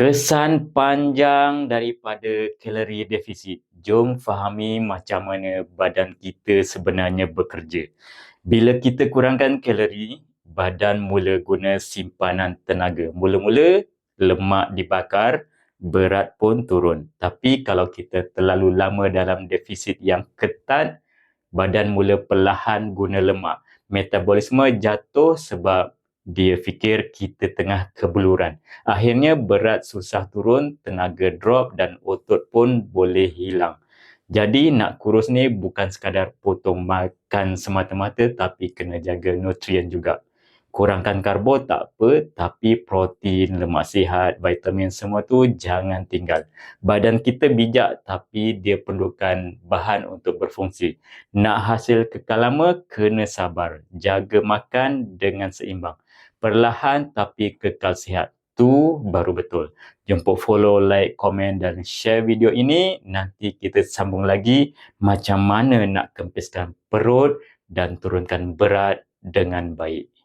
Kesan panjang daripada kalori defisit. Jom fahami macam mana badan kita sebenarnya bekerja. Bila kita kurangkan kalori, badan mula guna simpanan tenaga. Mula-mula lemak dibakar, berat pun turun. Tapi kalau kita terlalu lama dalam defisit yang ketat, badan mula perlahan guna lemak. Metabolisme jatuh sebab dia fikir kita tengah kebeluran. Akhirnya berat susah turun, tenaga drop dan otot pun boleh hilang. Jadi nak kurus ni bukan sekadar potong makan semata-mata tapi kena jaga nutrien juga. Kurangkan karbo tak apa, tapi protein, lemak sihat, vitamin semua tu jangan tinggal. Badan kita bijak tapi dia perlukan bahan untuk berfungsi. Nak hasil kekal lama, kena sabar. Jaga makan dengan seimbang. Perlahan tapi kekal sihat. Tu baru betul. Jemput follow, like, komen dan share video ini. Nanti kita sambung lagi macam mana nak kempiskan perut dan turunkan berat dengan baik.